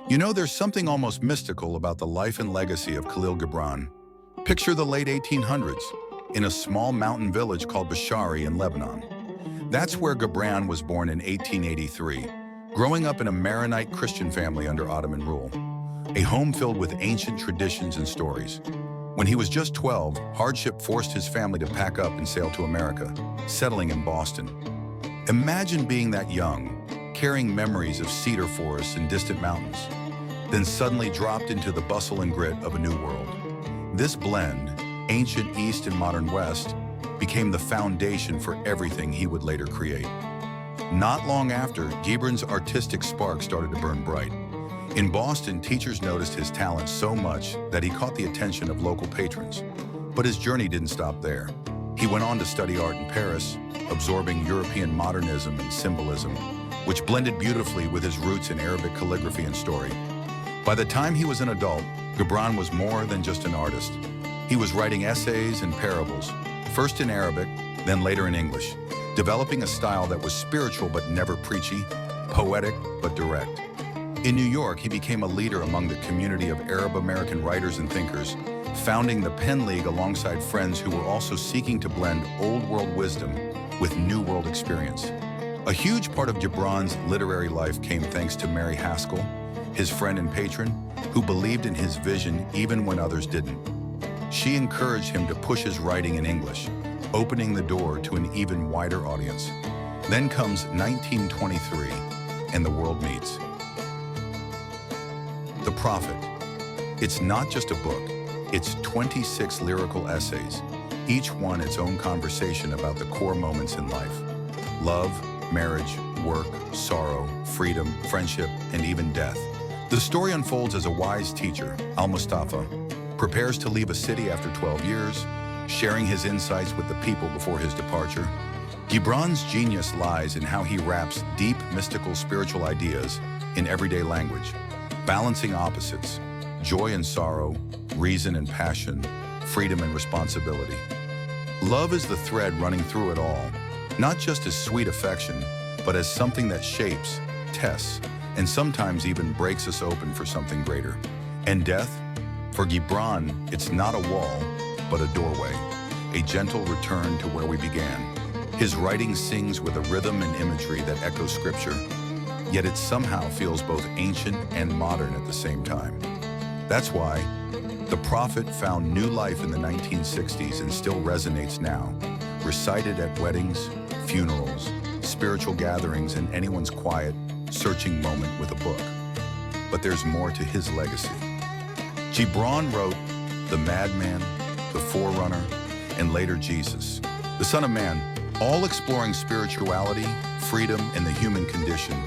You know, there's something almost mystical about the life and legacy of Khalil Gibran. Picture the late 1800s in a small mountain village called Bsharri in Lebanon. That's where Gibran was born in 1883, growing up in a Maronite Christian family under Ottoman rule, a home filled with ancient traditions and stories. When he was just 12, hardship forced his family to pack up and sail to America, settling in Boston. Imagine being that young, carrying memories of cedar forests and distant mountains, then suddenly dropped into the bustle and grit of a new world. This blend, ancient East and modern West, became the foundation for everything he would later create. Not long after, Gibran's artistic spark started to burn bright. In Boston, teachers noticed his talent so much that he caught the attention of local patrons. But his journey didn't stop there. He went on to study art in Paris, absorbing European modernism and symbolism, which blended beautifully with his roots in Arabic calligraphy and story. By the time he was an adult, Gibran was more than just an artist. He was writing essays and parables, first in Arabic, then later in English, developing a style that was spiritual but never preachy, poetic but direct. In New York, he became a leader among the community of Arab-American writers and thinkers, founding the Pen League alongside friends who were also seeking to blend Old World wisdom with New World experience. A huge part of Gibran's literary life came thanks to Mary Haskell, his friend and patron, who believed in his vision even when others didn't. She encouraged him to push his writing in English, opening the door to an even wider audience. Then comes 1923, and the world meets. The Prophet. It's not just a book, it's 26 lyrical essays, each one its own conversation about the core moments in life. Love, marriage, work, sorrow, freedom, friendship, and even death. The story unfolds as a wise teacher, Al-Mustafa, prepares to leave a city after 12 years, sharing his insights with the people before his departure. Gibran's genius lies in how he wraps deep, mystical, spiritual ideas in everyday language, balancing opposites, joy and sorrow, reason and passion, freedom and responsibility. Love is the thread running through it all, not just as sweet affection, but as something that shapes, tests, and sometimes even breaks us open for something greater. And death? For Gibran, it's not a wall, but a doorway, a gentle return to where we began. His writing sings with a rhythm and imagery that echoes scripture, yet it somehow feels both ancient and modern at the same time. That's why The Prophet found new life in the 1960s and still resonates now, recited at weddings, funerals, spiritual gatherings, and anyone's quiet, searching moment with a book. But there's more to his legacy. Gibran wrote The Madman, The Forerunner, and later Jesus, the Son of Man, all exploring spirituality, freedom, and the human condition,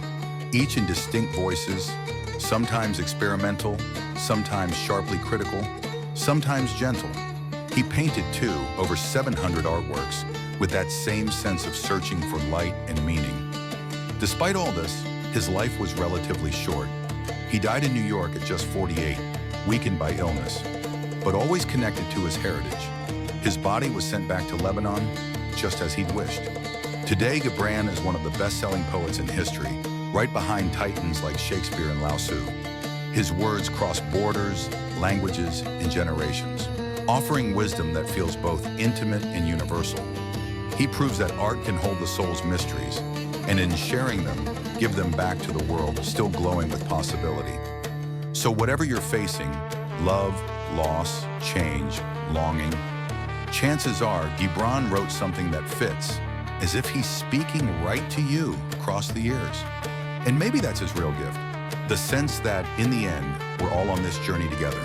each in distinct voices, sometimes experimental, sometimes sharply critical, sometimes gentle. He painted, too, over 700 artworks with that same sense of searching for light and meaning. Despite all this, his life was relatively short. He died in New York at just 48, weakened by illness, but always connected to his heritage. His body was sent back to Lebanon, just as he'd wished. Today, Gibran is one of the best-selling poets in history, right behind titans like Shakespeare and Lao Tzu. His words cross borders, languages, and generations, offering wisdom that feels both intimate and universal. He proves that art can hold the soul's mysteries, and in sharing them, give them back to the world still glowing with possibility. So whatever you're facing, love, loss, change, longing, chances are Gibran wrote something that fits, as if he's speaking right to you across the years. And maybe that's his real gift, the sense that, in the end, we're all on this journey together.